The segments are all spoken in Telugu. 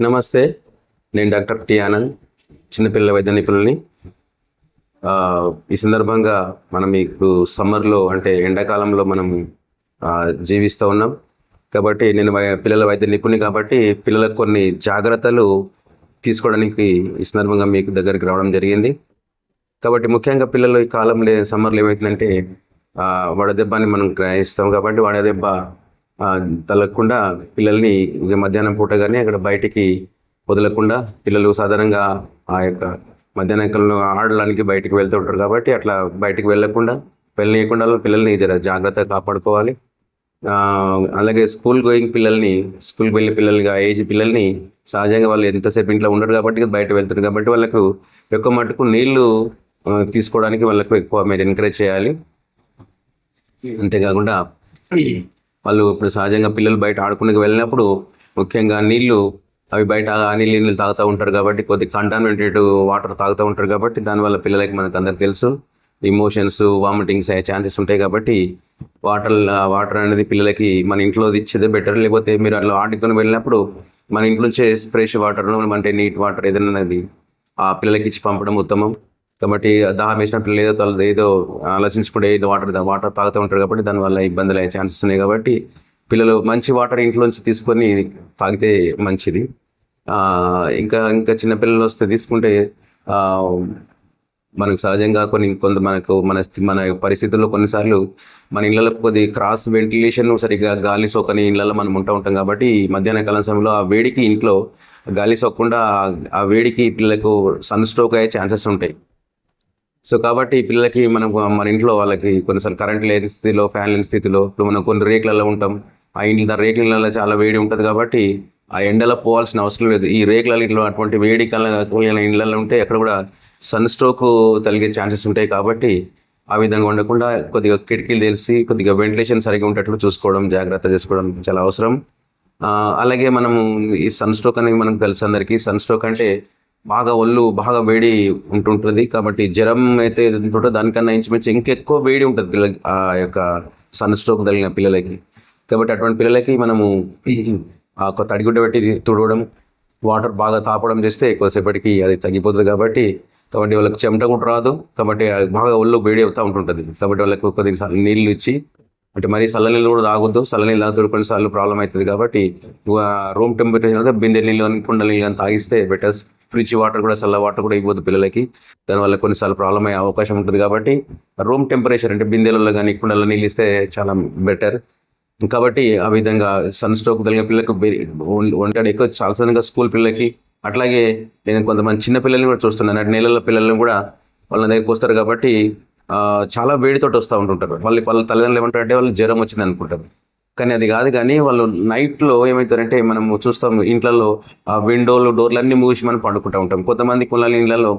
నమస్తే. నేను డాక్టర్ టి ఆనంద్, చిన్నపిల్లల వైద్య నిపుణుల్ని. ఈ సందర్భంగా మనం ఇప్పుడు సమ్మర్‌లో అంటే ఎండాకాలంలో మనం జీవిస్తూ ఉన్నాం. కాబట్టి నేను పిల్లల వైద్య నిపుణుడిని కాబట్టి పిల్లలకు కొన్ని జాగ్రత్తలు తీసుకోవడానికి ఈ సందర్భంగా మీకు దగ్గరికి రావడం జరిగింది. కాబట్టి ముఖ్యంగా పిల్లలు ఈ కాలంలో సమ్మర్‌లో ఏమైతుందంటే వడదెబ్బ అని మనం గ్రహిస్తాం కాబట్టి వడదెబ్బ తగలకుండా పిల్లల్ని ఇక మధ్యాహ్నం పూట గానీ అక్కడ బయటికి వదలకుండా పిల్లలు సాధారణంగా ఆ యొక్క మధ్యాహ్నం కాలంలో ఆడడానికి బయటికి వెళ్తూ ఉంటారు కాబట్టి అట్లా బయటికి వెళ్ళనీయకుండా పిల్లల్ని జర జాగ్రత్తగా కాపాడుకోవాలి. అలాగే స్కూల్కి వెళ్ళే పిల్లలుగా ఏజ్ పిల్లల్ని సహజంగా వాళ్ళు ఎంతసేపు ఇంట్లో ఉండరు కాబట్టి బయట వెళ్తారు కాబట్టి వాళ్ళకు ఎక్కువ మటుకు నీళ్లు తీసుకోవడానికి వాళ్ళకు ఎక్కువ మీరు ఎంకరేజ్ చేయాలి. అంతేకాకుండా వాళ్ళు ఇప్పుడు సహజంగా పిల్లలు బయట ఆడుకునేకి వెళ్ళినప్పుడు ముఖ్యంగా నీళ్లు అవి బయట ఆ నీళ్ళు తాగుతూ ఉంటారు కాబట్టి కొద్దిగా కంటామినేటెడ్ వాటర్ తాగుతూ ఉంటారు కాబట్టి దానివల్ల పిల్లలకి మనకు అందరికి తెలుసు ఇమోషన్స్ వామిటింగ్స్ అయ్యే ఛాన్సెస్ ఉంటాయి. కాబట్టి వాటర్ అనేది పిల్లలకి మన ఇంట్లో ఇచ్చేదే బెటర్. లేకపోతే మీరు అట్లా ఆడుకొని వెళ్ళినప్పుడు మన ఇంట్లోంచే ఫ్రెష్ వాటర్ అంటే నీట్ వాటర్ ఏదైనా ఆ పిల్లలకి ఇచ్చి పంపడం ఉత్తమం. కాబట్టి దాహం వేసిన పిల్లలు ఏదో ఆలోచించుకుంటే ఏదో వాటర్ తాగుతూ ఉంటారు కాబట్టి దానివల్ల ఇబ్బందులు అయ్యే ఛాన్సెస్ ఉన్నాయి. కాబట్టి పిల్లలు మంచి వాటర్ ఇంట్లోంచి తీసుకొని తాగితే మంచిది. ఇంకా ఇంకా చిన్నపిల్లలు వస్తే తీసుకుంటే మనకు సహజంగా మన పరిస్థితుల్లో కొన్నిసార్లు మన ఇళ్ళలో కొద్ది క్రాస్ వెంటిలేషన్ సరిగ్గా గాలి సోకని ఇళ్ళలో మనం ఉంటాం కాబట్టి మధ్యాహ్న కాలం సమయంలో ఆ వేడికి ఇంట్లో గాలి సోకకుండా ఆ వేడికి పిల్లలకు సన్ స్ట్రోక్ అయ్యే ఛాన్సెస్ ఉంటాయి. సో కాబట్టి పిల్లలకి మన ఇంట్లో వాళ్ళకి కొన్నిసార్లు కరెంట్ లేని స్థితిలో ఫ్యాన్ లేని స్థితిలో ఇప్పుడు మనం కొన్ని రేకులలో ఉంటాం. ఆ రేకులలో చాలా వేడి ఉంటుంది కాబట్టి ఆ ఎండలో పోవాల్సిన అవసరం లేదు. ఈ రేకులలో ఇంట్లో అటువంటి వేడి కలిగిన ఇళ్ళలో ఉంటే అక్కడ కూడా సన్ స్ట్రోక్ కలిగే ఛాన్సెస్ ఉంటాయి. కాబట్టి ఆ విధంగా ఉండకుండా కొద్దిగా కిటికీలు తెలిసి కొద్దిగా వెంటిలేషన్ సరిగ్గా ఉండేట్లు జాగ్రత్త చేసుకోవడం చాలా అవసరం. అలాగే మనము ఈ సన్ స్ట్రోక్ అనేది మనకు తెలుసు అందరికీ. సన్ స్ట్రోక్ అంటే ఒళ్ళు బాగా వేడి ఉంటుంటుంది కాబట్టి జ్వరం అయితే ఉంటుందో దానికన్నా ఇంచుమించి ఇంకెక్కువ వేడి ఉంటుంది పిల్లలకి ఆ యొక్క సన్ స్ట్రోక్ తగిలిన పిల్లలకి. కాబట్టి అటువంటి పిల్లలకి మనము ఒక తడిగుడ్డ పెట్టి తుడవడం, వాటర్ బాగా తాపడం చేస్తే ఎక్కువసేపటికి అది తగ్గిపోతుంది. కాబట్టి వాళ్ళకి చెమట కూడా రాదు కాబట్టి బాగా ఒళ్ళు వేడి అవుతూ ఉంటుంటుంది. కాబట్టి వాళ్ళకి కొద్దిగా నీళ్ళు ఇచ్చి అంటే మరీ చల్లనీళ్ళు కూడా తాగొద్దు. చల్లనీళ్ళు తాగుతూ కొన్నిసార్లు ప్రాబ్లం అవుతుంది కాబట్టి రూమ్ టెంపరేచర్ బిందె నీళ్ళు అని కుండ నీళ్ళు అని తాగిస్తే బెటర్. ఫ్రిడ్జ్ వాటర్ కూడా చల్ల వాటర్ కూడా ఇవ్వద్దు పిల్లలకి. దానివల్ల కొన్నిసార్లు ప్రాబ్లం అయ్యే అవకాశం ఉంటుంది. కాబట్టి రూమ్ టెంపరేచర్ అంటే బిందెలలో కానీ కుండలో నీళ్ళు ఇస్తే చాలా బెటర్. కాబట్టి ఆ విధంగా సన్ స్ట్రోక్ కలిగిన పిల్లలకు ఉంటాడు ఎక్కువ చాలా సడన్గా స్కూల్ పిల్లలకి. అట్లాగే నేను కొంతమంది చిన్న పిల్లల్ని కూడా చూస్తున్నాను. నెలల పిల్లల్ని కూడా వాళ్ళ దగ్గరికి వస్తారు కాబట్టి చాలా వేడితోటి వస్తూ ఉంటుంటారు. వాళ్ళ తల్లిదండ్రులు ఏమంటారంటే వాళ్ళు జ్వరం వచ్చింది అనుకుంటారు. కానీ అది కాదు. కానీ వాళ్ళు నైట్లో ఏమవుతారంటే మనము చూస్తాం ఇంట్లలో ఆ విండోలు డోర్లు అన్నీ మూసి మనం పండుకుంటూ ఉంటాం. కొంతమంది ఇళ్ళలో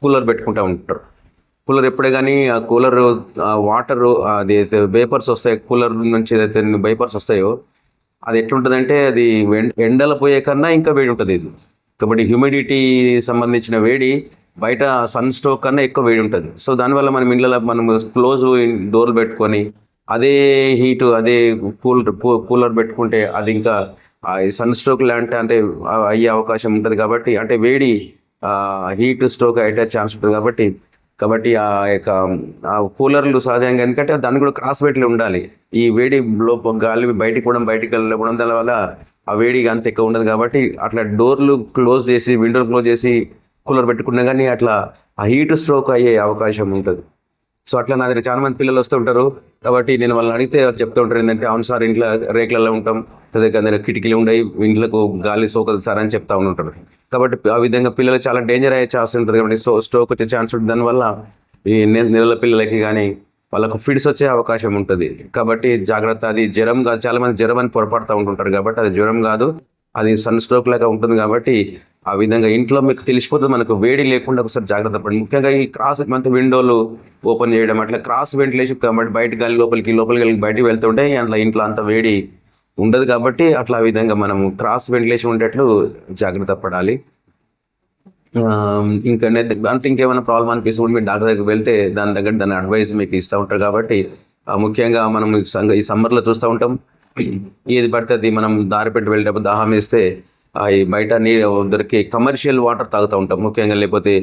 కూలర్ పెట్టుకుంటూ ఉంటారు. కూలర్ ఎప్పుడే కానీ ఆ కూలర్ వాటర్ అది అయితే వేపర్స్ వస్తాయి, కూలర్ నుంచి ఏదైతే వేపర్స్ వస్తాయో అది ఎట్లుంటుందంటే అది ఎండల పోయే కన్నా ఇంకా వేడి ఉంటుంది ఇది. కాబట్టి హ్యూమిడిటీ సంబంధించిన వేడి బయట సన్ స్ట్రోక్ కన్నా ఎక్కువ వేడి ఉంటుంది. సో దానివల్ల మనం ఇళ్ళలో క్లోజ్ డోర్లు పెట్టుకొని అదే హీటు అదే కూలర్ పెట్టుకుంటే అది ఇంకా సన్ స్ట్రోక్ అంటే అయ్యే అవకాశం ఉంటుంది. కాబట్టి అంటే వేడి హీట్ స్ట్రోక్ అయ్యే ఛాన్స్ ఉంటుంది. కాబట్టి ఆ యొక్క కూలర్లు సహజంగా ఎందుకంటే దాన్ని కూడా క్రాస్ వెయిట్లో ఉండాలి. ఈ వేడి గాలి బయటికి వెళ్ళకపోవడం దానివల్ల ఆ వేడి అంత ఎక్కువ ఉండదు. కాబట్టి అట్లా డోర్లు క్లోజ్ చేసి విండోలు క్లోజ్ చేసి కూలర్ పెట్టుకున్నా కానీ అట్లా ఆ హీట్ స్ట్రోక్ అయ్యే అవకాశం ఉంటుంది. సో అట్లా నా దగ్గర చాలా మంది పిల్లలు వస్తూ ఉంటారు. కాబట్టి నేను వాళ్ళని అడిగితే చెప్తూ ఉంటారు ఏంటంటే అవును సార్ ఇంట్లో రేకులలో ఉంటాం, దగ్గర కిటికీలు ఉండవు, ఇంట్లోకి గాలి సోకదు సార్ అని చెప్తా ఉంటారు. కాబట్టి ఆ విధంగా పిల్లలు చాలా డేంజర్ అయ్యే ఛాన్స్ ఉంటుంది. కాబట్టి స్ట్రోక్ వచ్చే ఛాన్స్ ఉంటుంది. దానివల్ల ఈ నెలల పిల్లలకి కానీ వాళ్ళకు ఫిడ్స్ వచ్చే అవకాశం ఉంటుంది. కాబట్టి జాగ్రత్త. అది జ్వరం కాదు. చాలా మంది జ్వరం అని పొరపడుతూ ఉంటుంటారు కాబట్టి అది జ్వరం కాదు, అది సన్ స్ట్రోక్ లాగా ఉంటుంది. కాబట్టి ఆ విధంగా ఇంట్లో మీకు తెలిసిపోతుంది. మనకు వేడి లేకుండా ఒకసారి జాగ్రత్త పడి ముఖ్యంగా ఈ క్రాస్ విండోలు ఓపెన్ చేయడం అట్లా క్రాస్ వెంటిలేషన్ కాబట్టి బయట గాలి లోపలికి బయటికి వెళ్తుంటే అట్లా ఇంట్లో అంత వేడి ఉండదు. కాబట్టి అట్లా ఆ విధంగా మనము క్రాస్ వెంటిలేషన్ ఉండేట్లు జాగ్రత్త పడాలి. ఇంకా అంటే ఇంకేమైనా ప్రాబ్లం అనిపిస్తుంది మీరు డాక్టర్ దగ్గరికి వెళ్తే దాని అడ్వైస్ మీకు ఇస్తూ ఉంటారు. కాబట్టి ముఖ్యంగా మనం ఈ సమ్మర్లో చూస్తూ ఉంటాం ఏది పడితే అది మనం దారి పెట్టి వెళ్ళేటప్పుడు దాహం వేస్తే ఈ బయట దొరికే కమర్షియల్ వాటర్ తాగుతూ ఉంటాం ముఖ్యంగా. లేకపోతే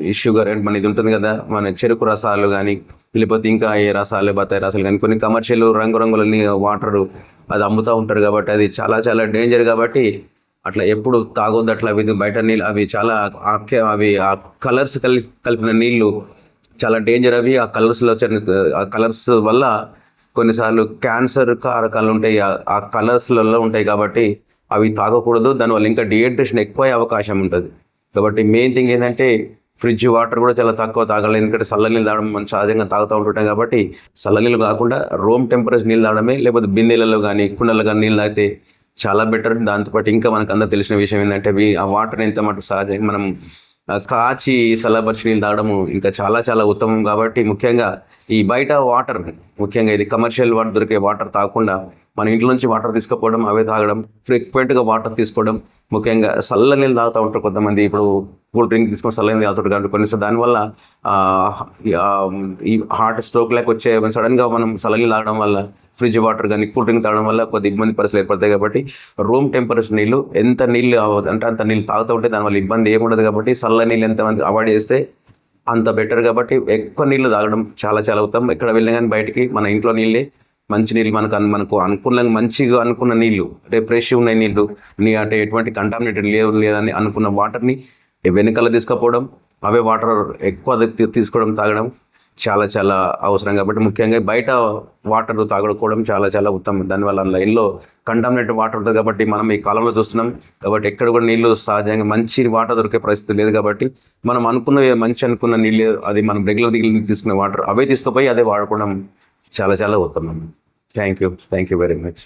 ఈ షుగర్ అండ్ మన ఇది ఉంటుంది కదా, మన చెరుకు రసాలు కానీ, లేకపోతే ఇంకా ఏ రసాలు, బత్తాయి రసాలు కానీ, కొన్ని కమర్షియల్ రంగురంగుల వాటరు అది అమ్ముతూ ఉంటారు కాబట్టి అది చాలా చాలా డేంజర్. కాబట్టి అట్లా ఎప్పుడు తాగొద్దు. అట్లా అవి బయట నీళ్ళు అవి చాలా అవి ఆ కలర్స్ కలిపిన నీళ్ళు చాలా డేంజర్. అవి ఆ కలర్స్లో వచ్చిన ఆ కలర్స్ వల్ల కొన్నిసార్లు క్యాన్సర్ కారకాలు ఉంటాయి ఆ కలర్స్లలో ఉంటాయి. కాబట్టి అవి తాగకూడదు. దానివల్ల ఇంకా డిహైడ్రేషన్ ఎక్కువ అయ్యే అవకాశం ఉంటుంది. కాబట్టి మెయిన్ థింగ్ ఏంటంటే ఫ్రిడ్జ్ వాటర్ కూడా చాలా తక్కువ తాగాలి. ఎందుకంటే చల్ల నీళ్ళు తాగడం మనం సహజంగా తాగుతూ ఉంటుంటాం. కాబట్టి చల్ల నీళ్ళు కాకుండా రూమ్ టెంపరేచర్ నీళ్ళు తాగడమే, లేకపోతే బిందెలలో కానీ కుండలలో కానీ నీళ్ళు తాగితే చాలా బెటర్. దాంతోపాటు ఇంకా మనకు అందరూ తెలిసిన విషయం ఏంటంటే ఆ వాటర్ ఎంత మటుకు సహజంగా మనం కాచి చల్లబరిచి నీళ్ళు తాగడము ఇంకా చాలా చాలా ఉత్తమం. కాబట్టి ముఖ్యంగా ఈ బయట వాటర్, ముఖ్యంగా ఇది కమర్షియల్ వాటర్ దొరికే వాటర్ తాగకుండా మన ఇంట్లో నుంచి వాటర్ తీసుకుపోవడం, అవే తాగడం, ఫ్రీక్వెంట్గా వాటర్ తీసుకోవడం. ముఖ్యంగా చల్ల నీళ్ళు తాగుతూ ఉంటారు కొంతమంది. ఇప్పుడు కూల్ డ్రింక్ తీసుకొని చల్ల నీళ్ళు తాగుతారు కాబట్టి కొన్నిసార్లు దానివల్ల ఈ హార్ట్ స్ట్రోక్ లాగా వచ్చే సడన్గా మనం చల్ల నీళ్ళు తాగడం వల్ల, ఫ్రిడ్జ్ వాటర్ కానీ కూల్ డ్రింక్ తాగడం వల్ల కొద్ది ఇబ్బంది పరిస్థితులు ఏర్పడతాయి. కాబట్టి రూమ్ టెంపరేచర్ నీళ్ళు ఎంత నీళ్ళు అంటే అంత నీళ్ళు తాగుతూ ఉంటే దానివల్ల ఇబ్బంది ఏముండదు. కాబట్టి చల్ల నీళ్ళు ఎంతమంది అవాయిడ్ చేస్తే అంత బెటర్. కాబట్టి ఎక్కువ నీళ్ళు తాగడం చాలా చాలా ఉత్తమం. ఎక్కడ వెళ్ళినా కానీ బయటికి మన ఇంట్లో నీళ్ళే మంచి నీళ్ళు, మనకు అనుకున్న మంచిగా అనుకున్న నీళ్ళు, అంటే ఫ్రెష్ ఉన్న నీళ్ళు, అంటే ఎటువంటి కంటామినేటెడ్ లేదని అనుకున్న వాటర్ని వెనకాల తీసుకుపోవడం, అవే వాటర్ ఎక్కువ తీసుకోవడం, తాగడం చాలా చాలా అవసరం. కాబట్టి ముఖ్యంగా బయట వాటర్ తాగకపోవడం చాలా చాలా ఉత్తమం. దానివల్ల ఇంట్లో కంటామినేటెడ్ వాటర్ ఉంటుంది. కాబట్టి మనం ఈ కాలంలో చూస్తున్నాం. కాబట్టి ఎక్కడ కూడా నీళ్ళు సహజంగా మంచి వాటర్ దొరికే పరిస్థితి లేదు. కాబట్టి మనం అనుకున్న నీళ్ళు, అది మనం రెగ్యులర్ తీసుకునే వాటర్ అవే తీసుకుపోయి అదే వాడుకోవడం చాలా చాలా ఉత్తమం. Thank you very much.